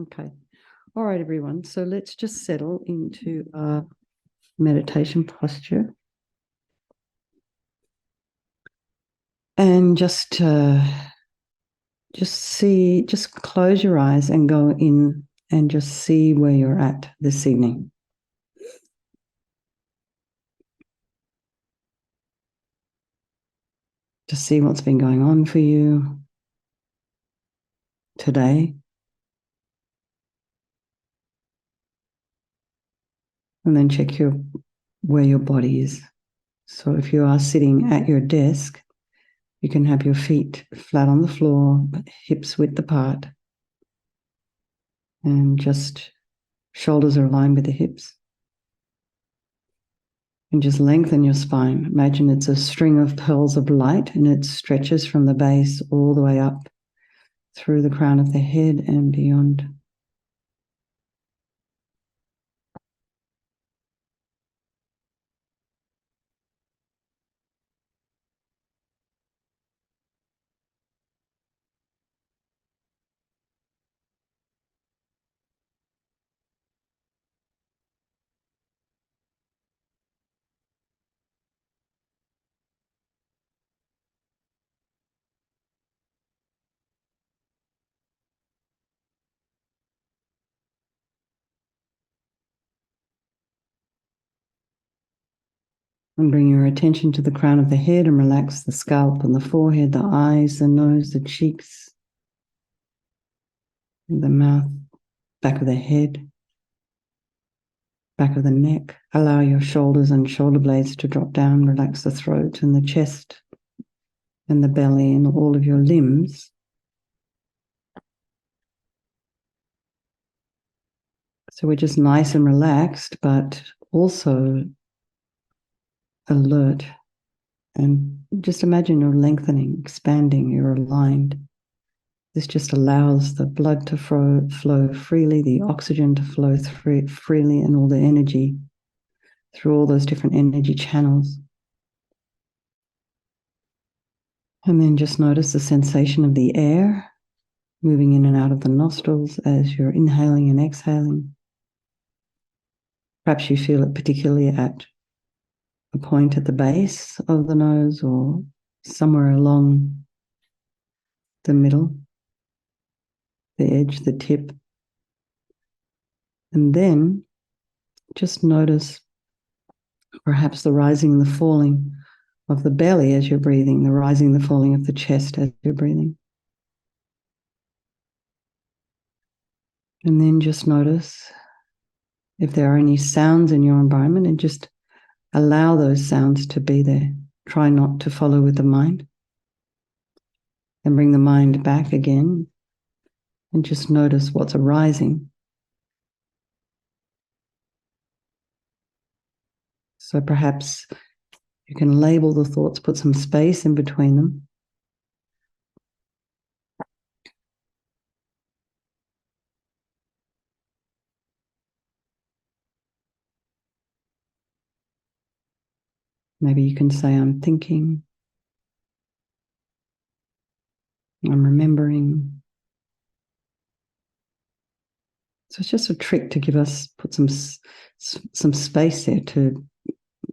Okay. All right, everyone. So let's just settle into our meditation posture. And just close your eyes and go in and just see where you're at this evening. Just see what's been going on for you today. And then check where your body is. So if you are sitting at your desk, you can have your feet flat on the floor, hips width apart, and just shoulders are aligned with the hips. And just lengthen your spine. Imagine it's a string of pearls of light and it stretches from the base all the way up through the crown of the head and beyond. And bring your attention to the crown of the head and relax the scalp and the forehead, the eyes, the nose, the cheeks, the mouth, back of the head, back of the neck. Allow your shoulders and shoulder blades to drop down. Relax the throat and the chest and the belly and all of your limbs. So we're just nice and relaxed, but also alert. And just imagine you're lengthening, expanding, you're aligned. This just allows the blood to flow freely, the oxygen to flow freely, and all the energy through all those different energy channels. And then just notice the sensation of the air moving in and out of the nostrils as you're inhaling and exhaling. Perhaps you feel it particularly at a point at the base of the nose or somewhere along the middle, the edge, the tip. And then just notice perhaps the rising and the falling of the belly as you're breathing, the rising and the falling of the chest as you're breathing. And then just notice if there are any sounds in your environment and just allow those sounds to be there. Try not to follow with the mind. And bring the mind back again and just notice what's arising. So perhaps you can label the thoughts, put some space in between them. Maybe you can say, I'm thinking, I'm remembering. So it's just a trick to put some space there, to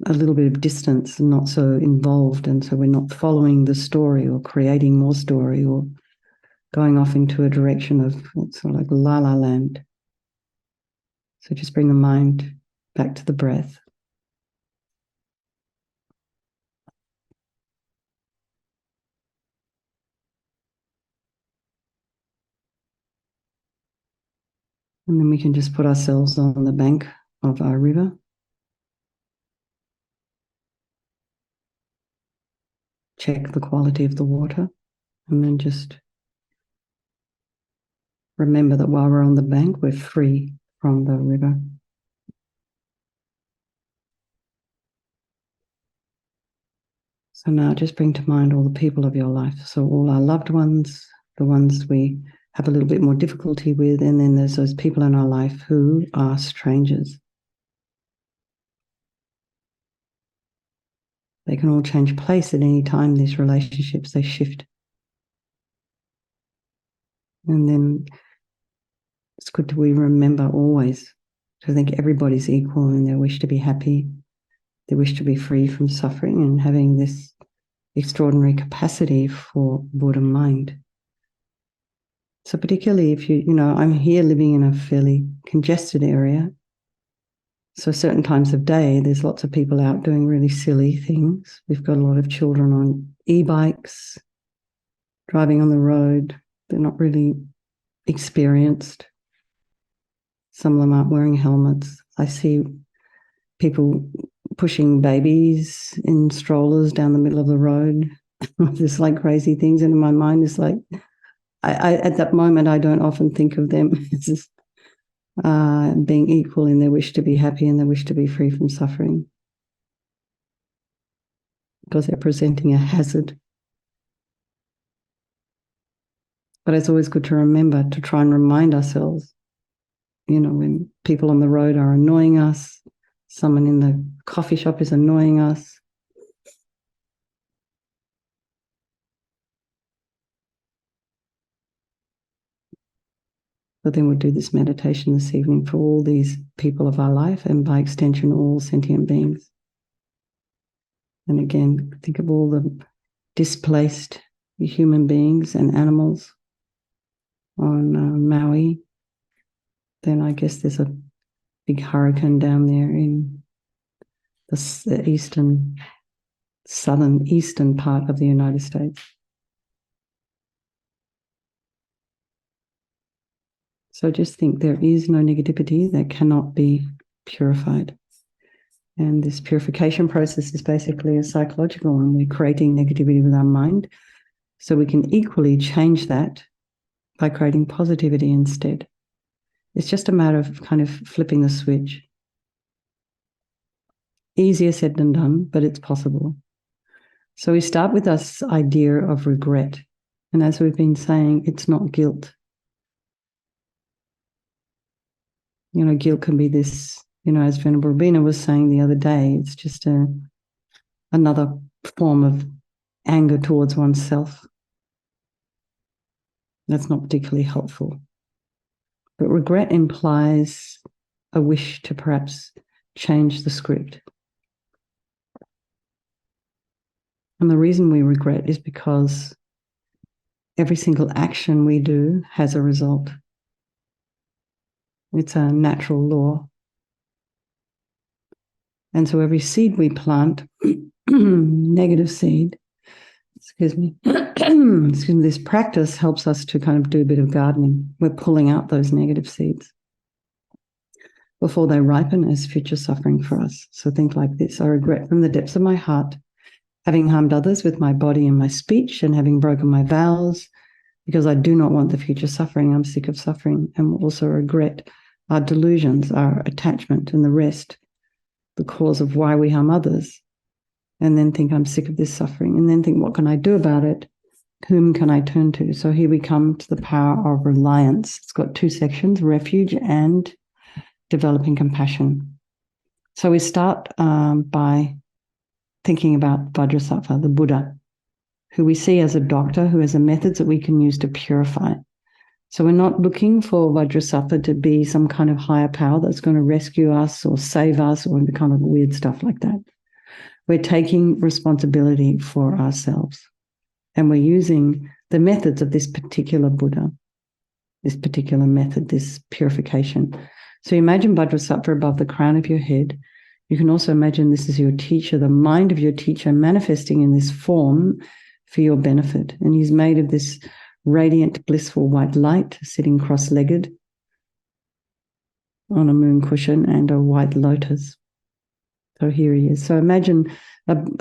a little bit of distance and not so involved. And so we're not following the story or creating more story or going off into a direction of sort of like la la land. So just bring the mind back to the breath. And then we can just put ourselves on the bank of our river. Check the quality of the water, and then just remember that while we're on the bank, we're free from the river. So now just bring to mind all the people of your life. So all our loved ones, the ones we have a little bit more difficulty with, and then there's those people in our life who are strangers. They can all change place at any time, these relationships, they shift. And then it's good we remember always to think everybody's equal in their wish to be happy, their wish to be free from suffering, and having this extraordinary capacity for Buddha mind. So particularly if I'm here living in a fairly congested area. So certain times of day, there's lots of people out doing really silly things. We've got a lot of children on e-bikes, driving on the road. They're not really experienced. Some of them aren't wearing helmets. I see people pushing babies in strollers down the middle of the road. There's like crazy things. And in my mind, it's like, I at that moment, I don't often think of them as being equal in their wish to be happy and their wish to be free from suffering, because they're presenting a hazard. But it's always good to remember to try and remind ourselves, when people on the road are annoying us, someone in the coffee shop is annoying us. But then we'll do this meditation this evening for all these people of our life, and by extension, all sentient beings. And again, think of all the displaced human beings and animals on Maui. Then I guess there's a big hurricane down there in the southeastern part of the United States. So just think there is no negativity that cannot be purified. And this purification process is basically a psychological one. We're creating negativity with our mind, so we can equally change that by creating positivity instead. It's just a matter of kind of flipping the switch. Easier said than done, but it's possible. So we start with this idea of regret. And as we've been saying, it's not guilt. Guilt can be this, as Venerable Rabina was saying the other day, it's just another form of anger towards oneself. That's not particularly helpful. But regret implies a wish to perhaps change the script. And the reason we regret is because every single action we do has a result. It's a natural law. And so every seed we plant, negative seed, this practice helps us to kind of do a bit of gardening. We're pulling out those negative seeds before they ripen as future suffering for us. So think like this: I regret from the depths of my heart having harmed others with my body and my speech, and having broken my vows, because I do not want the future suffering. I'm sick of suffering. And also regret our delusions, our attachment, and the rest, the cause of why we harm others. And then think, I'm sick of this suffering. And then think, what can I do about it? Whom can I turn to? So here we come to the power of reliance. It's got two sections: refuge and developing compassion. So we start by thinking about Vajrasattva, the Buddha, who we see as a doctor who has the methods that we can use to purify. So we're not looking for Vajrasattva to be some kind of higher power that's going to rescue us or save us or the kind of weird stuff like that. We're taking responsibility for ourselves, and we're using the methods of this particular Buddha, this particular method, this purification. So imagine Vajrasattva above the crown of your head. You can also imagine this is your teacher, the mind of your teacher manifesting in this form for your benefit. And he's made of this radiant, blissful white light, sitting cross-legged on a moon cushion and a white lotus. So here he is. So imagine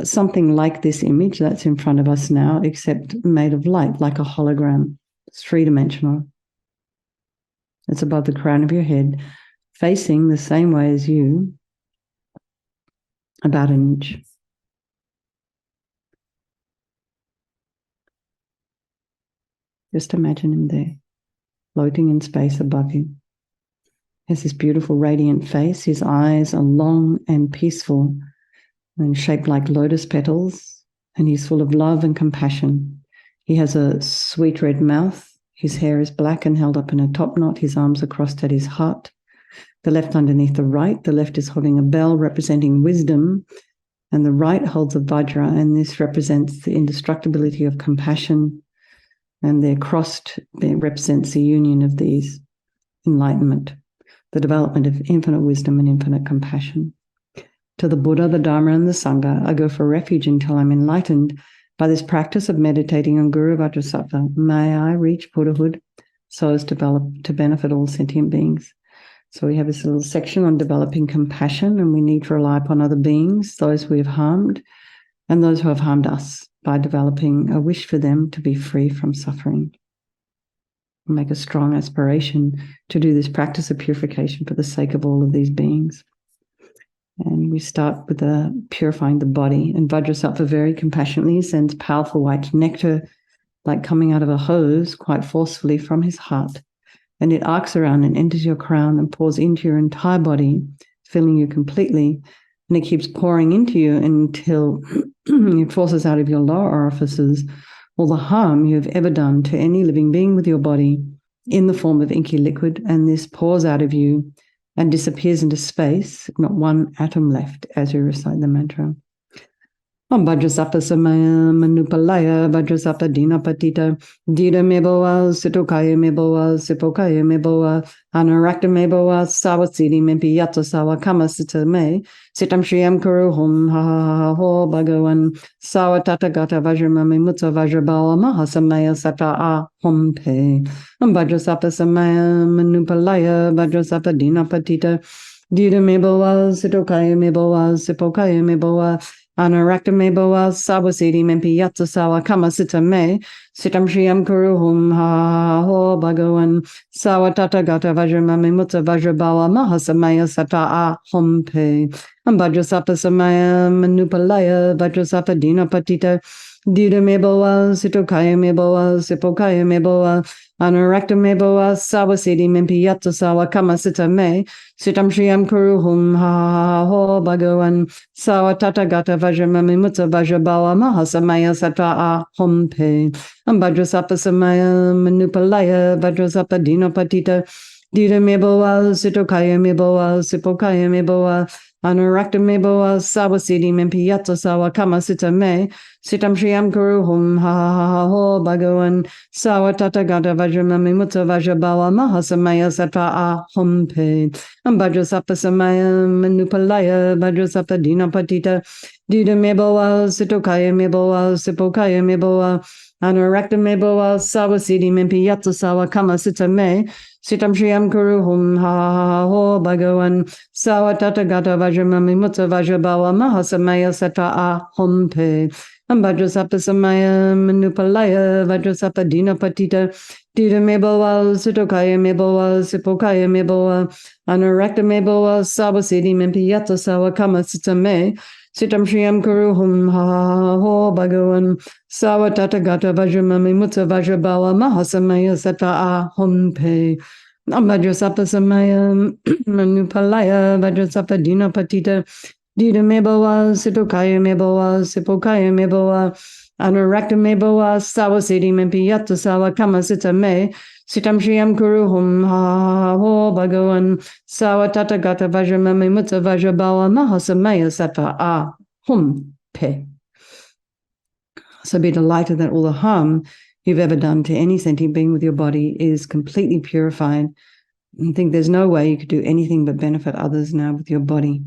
something like this image that's in front of us now, except made of light, like a hologram. It's three-dimensional. It's above the crown of your head, facing the same way as you, about an inch. Just imagine him there, floating in space above you. He has this beautiful radiant face. His eyes are long and peaceful and shaped like lotus petals, and he's full of love and compassion. He has a sweet red mouth His hair is black and held up in a top knot. His arms are crossed at his heart. The left underneath the right. The left is holding a bell representing wisdom, and the right holds a vajra, and this represents the indestructibility of compassion, and they're crossed. It represents the union of these, enlightenment, the development of infinite wisdom and infinite compassion. To the Buddha, the Dharma, and the Sangha, I go for refuge until I'm enlightened by this practice of meditating on Guru Vajrasattva. May I reach Buddhahood so as to benefit all sentient beings. So we have this little section on developing compassion, and we need to rely upon other beings, those we have harmed, and those who have harmed us, by developing a wish for them to be free from suffering. We make a strong aspiration to do this practice of purification for the sake of all of these beings. And we start with purifying the body. And Vajrasattva very compassionately sends powerful white nectar, like coming out of a hose, quite forcefully from his heart. And it arcs around and enters your crown and pours into your entire body, filling you completely. And it keeps pouring into you until it forces out of your lower orifices all the harm you have ever done to any living being with your body in the form of inky liquid. And this pours out of you and disappears into space, not one atom left as you recite the mantra. Om Vajrasattva Samaya Manupalaya Vajrasattva Dinapatita Dida Meboa Sitokaya Meboa Sipokaya Meboa Anarakta Meboa Sawasidi Mempi Yato Sawa Kama Sita Me Sitam Shriyam Kuru Hum Ha Ha Ha Ho Bhagavan Sawa Tata Gata Vajramami Mutsa Vajrabala Mahasamaya Sata A Hum Pe Om Vajrasattva Samaya Manupalaya Vajrasattva Dinapatita Dida Meboa Sitokaya Meboa Sipokaya Meboa Anarakta Meboa Sawasidi Mempi Yatsa Sawa Kama Sita Me Sitam Shriyam Kuru Hum Ha Ho Bhagavan Sawa Tata Gata Vajramami Mutsa Vajrabala Mahasamaya Sata A Hum Pe Vajrasattva Samaya Manupalaya Vajrasattva Dinapatita Dida Meboa Sitokaya Meboa Sipokaya Meboa Anarakta Meboa Sawasidi Mempi Yatsa Sawa Kama Sita Me Sitam Shriyam Kuru Hum Ha Ho Bhagavan Sawa Tata Gata Vajramami Mutsa Vajrabala Mahasamaya Sata A Hum Pe Vajrasattva Samaya Manupalaya Vajrasattva Dinapatita Dida Meboa Sitokaya Meboa Sipokaya Meboa Anarakta Meboa Sawasidi Mempi Yatsa Sawa Kama Sita Me Sitam Shriyam Kuru Hum Ha Ho Bhagavan Sawa Tata Gata Vajramami Mutsa Vajrabala Mahasamaya Sata A Hum Pe Vajrasattva Samaya Manupalaya Vajrasattva Dinapatita Dida Meboa Sitokaya Meboa Sipokaya Meboa Anarakta Meboa Sawasidi Mempi Yatsa Sawa Kama Sita Me Sitam Shriyam Kuru Hum Ha Ho Bhagavan Sawa Tata Gata Vajramami Mutsa Vajrabala Mahasamaya Sata A Hum Pe Vajrasattva Samaya Manupalaya Vajrasattva Dinapatita Dida Meboa Sitokaya Meboa Sipokaya Meboa Anarakta Meboa Sawasidi Mempi Yatsa Sawa Kama Sita Me Sitam Shriyam Kuru Hum Ha Ho Bhagavan Sawa Tata Gata Vajramami Mutsa Vajrabala Mahasamaya Sata A Hum Pe Vajrasattva Samaya Manupalaya Vajrasattva Dinapatita Dida Meboa Sitokaya Meboa Sipokaya Meboa Anarakta Meboa Sawasidi Mempi Yatsa Sawa Kama Sita Me Sitam Shriyam Kuru Hum Ha Ho Bhagavan Sawa Tata Gata Vajramami Mutsa Vajrabala Mahasamaya Sata A Hum Pe. So be delighted that all the harm you've ever done to any sentient being with your body is completely purified. And think there's no way you could do anything but benefit others now with your body.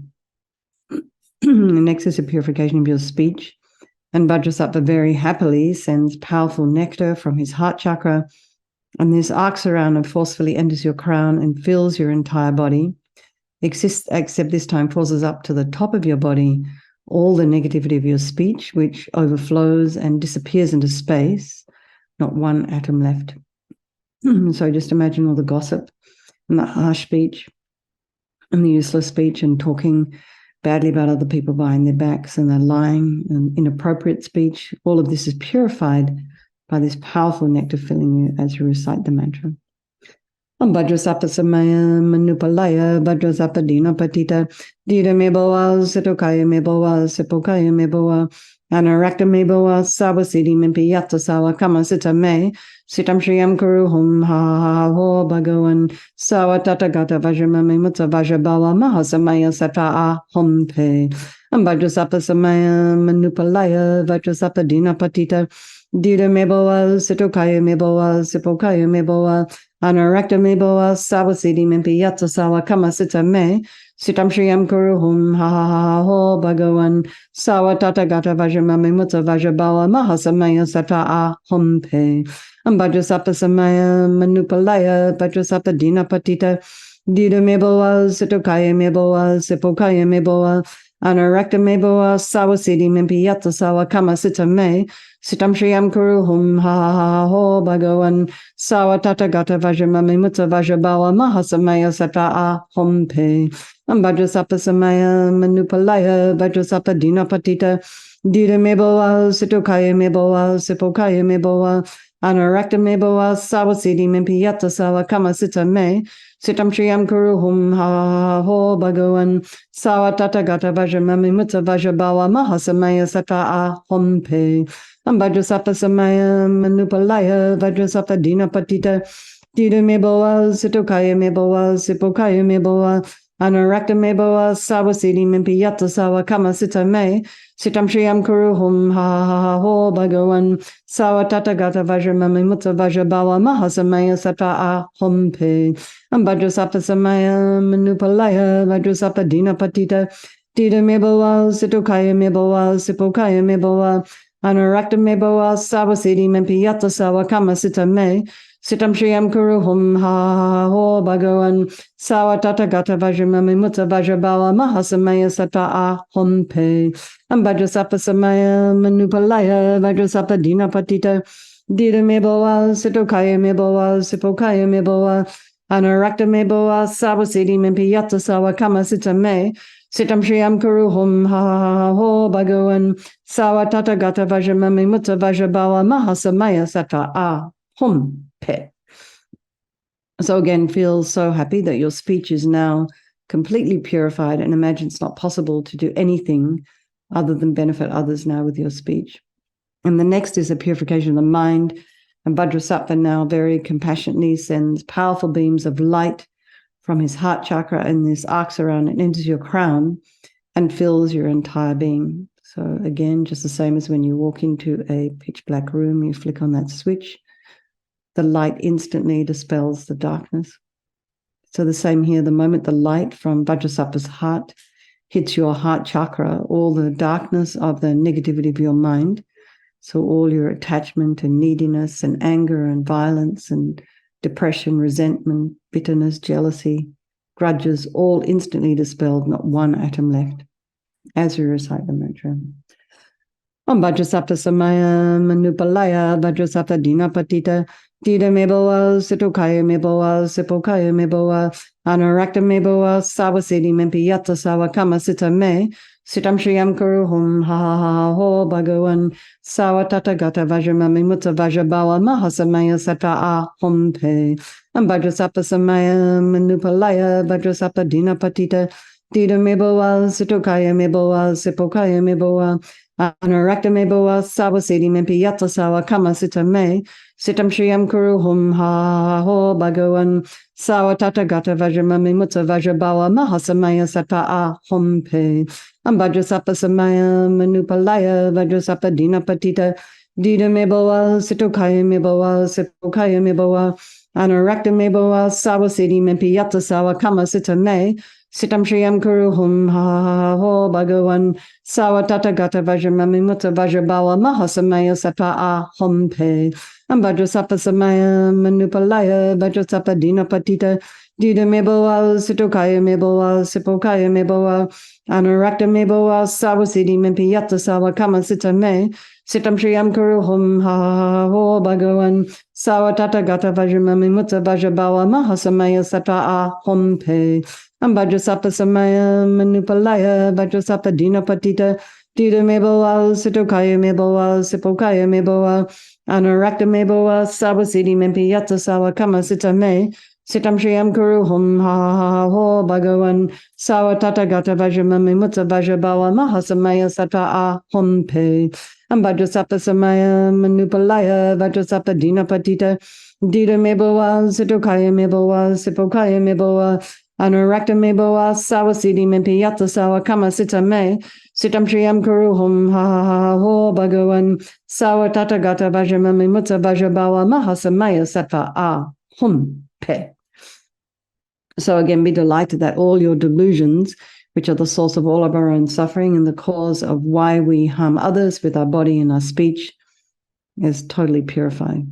Next is the purification of your speech. And Vajrasattva very happily sends powerful nectar from his heart chakra, and this arcs around and forcefully enters your crown and fills your entire body, except this time forces up to the top of your body all the negativity of your speech, which overflows and disappears into space, not one atom left. So just imagine all the gossip and the harsh speech and the useless speech and talking badly about other people behind their backs and the lying and inappropriate speech. All of this is purified by this powerful nectar filling you as you recite the mantra. Vajrasapasamaya Manupalaya Vajrasapadina Patita Dida Meboa Sitokaya Meboa Sipokaya Meboa Anarakta Meboa Sawasidi Mimpiyata Sawa Kama Sita Me Sitam Shriyam Kuruhum Ha Ho Bhagavan Sawa Tatagata Vajramami Mutta Vajrabawa Mahasamaya Sata Ahum Pe Vajrasapasamaya Manupalaya Vajrasapadina Patita Dida Meboa Sitokaya Meboa Sipokaya Meboa Anarakta meboa sawasidi mimpi yatsa sawa kama sita me sitam shriyam kuruhum ha ho bhagavan sawa tatagata vajramami mutta vajrabawa mahasamaya sata ahum pe vajrasapa samaya manupalaya vajrasapa dina patita dida meboa sitokaya meboa sipokaya meboa Anarakta meboa sawasidi mimpi yatsa sawa kama sita me sitam shriyam kuruhum ha ho bhagavan Sawa Tatagata Vajramami Mutta Vajrabawa Mahasamaya Sata Ahum Pe Vajrasapa Samaya Manupalaya Vajrasapa Dina Patita Dida Meboa Sitokaya Meboa Sipokaya Meboa Anarakta Meboa Sawasidi Mimpiyata Sawa Kama Sita Me Sitam Shriyam Kuruhum Ha Ho Bhagavan Sawa Tatagata Vajramami Mutta Vajrabawa Mahasamaya Sata Ahum Pe Vajrasapa Samaya Manupalaya Vajrasapa Dina Patita Dida Meboa Sitokaya Meboa Sipokaya Meboa Anarakta Meboa Sawasidi Mimpiyata Sawa Kama Sita Me Sitam Shriyam Kuruhum Ha Ho Bhagavan Sawa Tatagata Vajramami Mutta Vajrabawa Mahasamaya Sata Ahum Pe Vajrasapa Samaya Manupalaya Vajrasapa Dina Patita Dida Meboa Sitokaya Meboa Sipokaya Meboa Anarakta meboa sawasidi mimpiyata sawa kama sita me sitam shriyam kuruhum ha ho bhagavan sawa tatagata vajramami mutta vajrabawa mahasamaya sata ahum pe vajrasapa samaya manupalaya vajrasapa dina patita dida meboa sitokaya meboa sipokaya meboa Anarakta meboa sawasidi mimpiyata sawa kama sita me Sitam Shriyam Kuruhum Ha Ho Bhagavan Sawa Tatagata Vajramami Mutta Vajrabawa Mahasamaya Sata Ahum Pe. So again, feel so happy that your speech is now completely purified and imagine it's not possible to do anything other than benefit others now with your speech. And the next is a purification of the mind. And Vajrasattva now very compassionately sends powerful beams of light from his heart chakra and this arcs around and enters your crown and fills your entire being. So again, just the same as when you walk into a pitch black room, you flick on that switch, the light instantly dispels the darkness. So the same here, the moment the light from Vajrasattva's heart hits your heart chakra, all the darkness of the negativity of your mind, so all your attachment and neediness and anger and violence and depression, resentment, bitterness, jealousy, grudges, all instantly dispelled, not one atom left, as we recite the mantra. Om Vajrasattva Samaya Manupalaya Vajrasattva Dina Patita Dida Meboa Sitokaya Meboa Sipokaya Meboa Anarakta Meboa Sawasidi Mimpiyata Sawa Kama Sita Me Sitam Shriyam Kuruhum Ha Ho Bhagavan Sawa Tatagata Vajramami Mutta Vajrabawa Mahasamaya Sata Ahum Pe Vajrasattva Samaya Manupalaya Vajrasattva Dina Patita Dida Meboa Sitokaya Meboa Sipokaya Meboa Anarakta meboa sawasidi mimpiyata sawa kama sita me sitam shriyam kuruhum ha ho bhagavan sawa tatagata vajramami mutta vajrabawa mahasamaya sata ahum pe vajrasapa samaya manupalaya vajrasapa dina patita dida meboa sitokaya meboa sipokaya meboa Anarakta meboa sawasidi mimpiyata sawa kama sita me Sitam Shriyam Kuruhum Ha Ho Bhagavan Sawa Tatagata Vajramami Mutta Vajrabawa Mahasamaya Sata Ahum Pe Vajrasapa Samaya Manupalaya Vajrasapa Dina Patita Dida Meboa Sitokaya Meboa Sipokaya Meboa Anarakta Meboa Sawasidi Mimpiyata Sawa Kama Sita Me Sitam Shriyam Kuruhum Ha Ho Bhagavan Sawa Tatagata Vajramami Mutta Vajrabawa Mahasamaya Sata Ahum Pe Vajrasapa Samaya Manupalaya Vajrasapa Dina Patita Dida Meboa Sitokaya Meboa Sipokaya Meboa Anarakta Meboa Sawasidi Mimpiyata Sawa Kama Sita Me Sitam Shriyam Kuru Hum Ha Ha Ha Ho Bhagavan Sawa Tata Gata Vajramami Mutta Vajrabawa Mahasamaya Sata A Hum Pe Ambajasapa Samaya Manupalaya Vajrasapa Dina Patita Dita Meboa Situkaya Meboa Sipokaya Meboa Anurakta Meboa Sawa Siddhi Mimpi Yata Sawa Kama Sita Me Sitam Shriyam Kuru Hum Ha Ha Ha Ho Bhagavan Sawa Tata Gata Vajramami Mutta Vajrabawa Mahasamaya Sata A Hum Pe. So again, be delighted that all your delusions, which are the source of all of our own suffering and the cause of why we harm others with our body and our speech, is totally purified.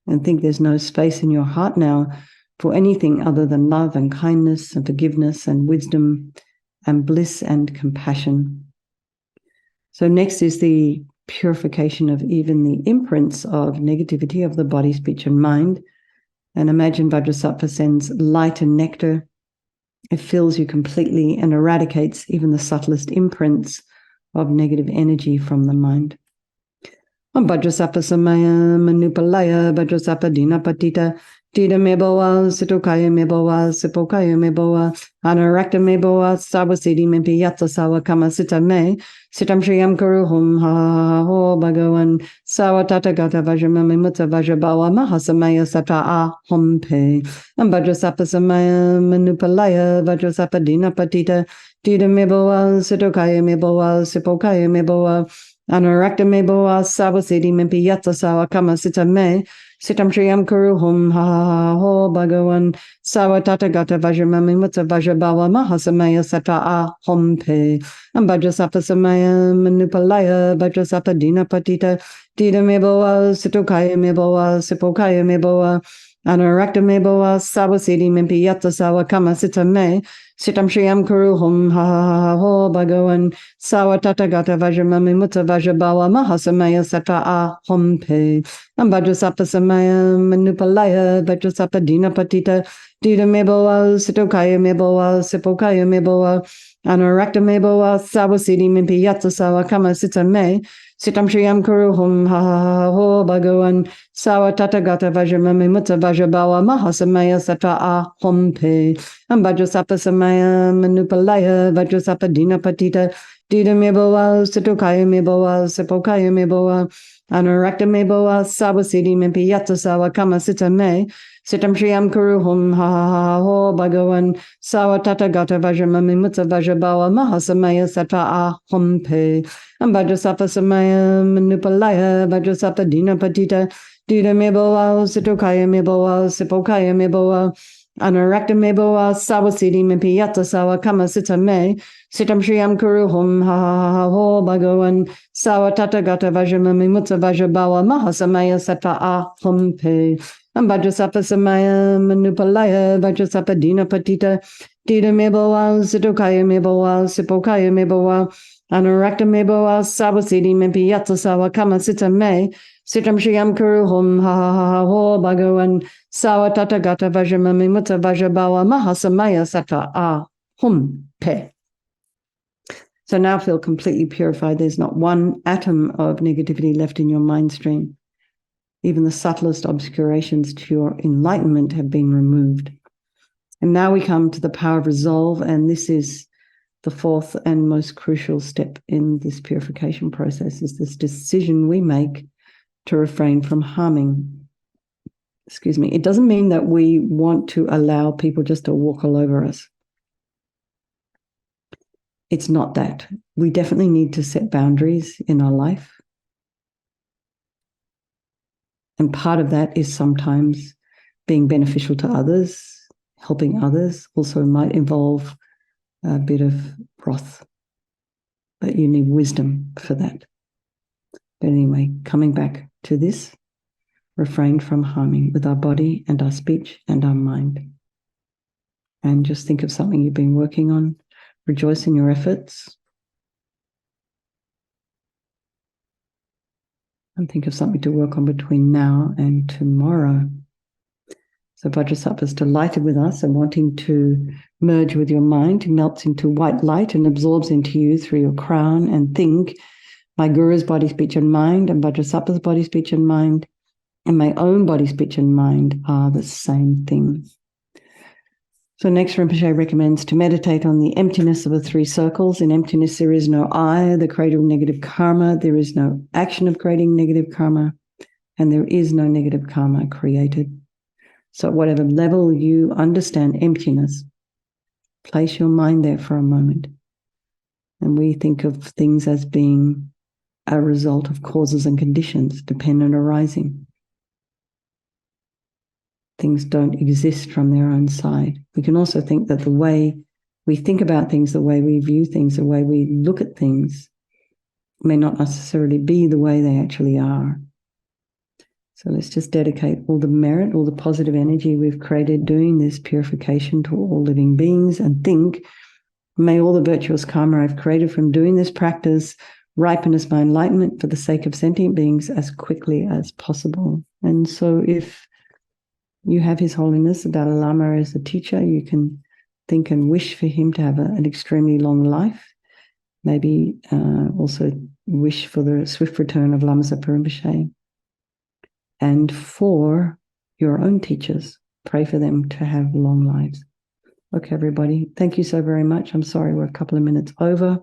And think there's no space in your heart now for anything other than love and kindness and forgiveness and wisdom and bliss and compassion. So next is the purification of even the imprints of negativity of the body, speech, and mind. And imagine Vajrasattva sends light and nectar. It fills you completely and eradicates even the subtlest imprints of negative energy from the mind. Vajrasattva Samaya Manupalaya Vajrasattva Dinapatita Tita Meboa Situkaya Meboa Sipokaya Meboa Anarakta Meboa Sabasidi Mimpi Yata Sawa Kama Sita Me Sitam Shriyam Kuru Hum Ha Ha Ho Bhagavan Sawa Tata Gata Vajramami Mutta Vajrabawa Mahasamaya Sata A Hum Pe Vajrasattva Samaya Manupalaya Vajrasattva Dinapatita Tita Meboa Situkaya Meboa Sipokaya Meboa Anurakta Meboa Sabasidi Mimpi Yata Sawa Kama Sita Me Sitam Shriyam Kuru Hum Ha Ha Ho Bhagavan Sawa Tata Gata Vajramami Mutta Vajrabawa Mahasamaya Sata A Hum Pe Vajrasattva Samaya Manupalaya Vajrasattva Dinapatita Tita Meboa Situkaya Meboa Sipokaya Meboa Anurakta Meboa Sabasidi Mimpi Yata Sawa Kama Sita Me Sitam Shriyam Kuru Hum Ha Ha Ho Bhagavan Sawa Tata Gata Vajramami Mutta Vajrabawa Mahasamaya Sata A Hum Pe Vajrasattva Samaya Manupalaya Vajrasattva Dinapatita Tita Meboa Situkaya Meboa Sipokaya Meboa Anurakta Meboa Sabasidi Mimpi Yata Sawa Kama Sita Me Sitam Shriyam Kuru Hum Ha Ha Ho Bhagavan Sawa Tata Gata Vajramami Mutta Vajrabawa Mahasamaya Sata A Hum Pe Vajrasattva Samaya Manupalaya Vajrasattva Dinapatita Tita Meboa Situkaya Meboa Sipokaya Meboa Anurakta Meboa Sabasidi Mimpi Yata Sawa Kama Sita Me Sitam Shriyam Kuru Hum Ha Ha Ho Bhagavan Sawa Tata Gata Vajramami Mutta Vajrabawa Mahasamaya Sata A Hum Pe Vajrasattva Samaya Manupalaya Vajrasattva Dinapatita Tita Meboa Situkaya Meboa Sipokaya Meboa Anurakta Meboa Sabasidi Mimpi Yata Sawa Kama Sita Me Sitam Shriyam Kuru Hum Ha Ha Ho Bhagavan Sawa Tata Gata Vajramami Mutta Vajrabawa Mahasamaya Sata A Hum Pe Vajrasattva Samaya Manupalaya Vajrasattva Dinapatita Tita Meboa Situkaya Meboa Sipokaya Meboa Anurakta Meboa Sabasidi Mimpi Yata Sawa Kama Sita Me Sitam Shriyam Kuru Hum Ha Ha Ho Bhagavan Sawa Tata Gata Vajramami Mutta Vajrabawa Mahasamaya Sata A Hum Pe. So now feel completely purified. There's not one atom of negativity left in your mind stream. Even the subtlest obscurations to your enlightenment have been removed. And now we come to the power of resolve, and this is the fourth and most crucial step in this purification process, is this decision we make to refrain from harming. Excuse me. It doesn't mean that we want to allow people just to walk all over us. It's not that. We definitely need to set boundaries in our life. And part of that is sometimes being beneficial to others, helping others. Also might involve a bit of wrath, but you need wisdom for that. But anyway, coming back to this, refrain from harming with our body and our speech and our mind. And just think of something you've been working on. Rejoice in your efforts. And think of something to work on between now and tomorrow. So Vajrasattva is delighted with us and wanting to merge with your mind, melts into white light and absorbs into you through your crown, and think, my Guru's body, speech, and mind, and Vajrasattva's body, speech, and mind, and my own body, speech, and mind are the same thing. So next, Rinpoche recommends to meditate on the emptiness of the three circles. In emptiness, there is no I, the creator of negative karma. There is no action of creating negative karma. And there is no negative karma created. So at whatever level you understand emptiness, place your mind there for a moment. And we think of things as being a result of causes and conditions, dependent arising. Things don't exist from their own side. We can also think that the way we think about things, the way we view things, the way we look at things may not necessarily be the way they actually are. So let's just dedicate all the merit, all the positive energy we've created doing this purification to all living beings, and think, may all the virtuous karma I've created from doing this practice ripen as my enlightenment for the sake of sentient beings as quickly as possible. And so if you have His Holiness, the Dalai Lama, as a teacher, you can think and wish for him to have an extremely long life. Maybe also wish for the swift return of Lama Zopa Rinpoche. And for your own teachers, pray for them to have long lives. Okay, everybody. Thank you so very much. I'm sorry we're a couple of minutes over.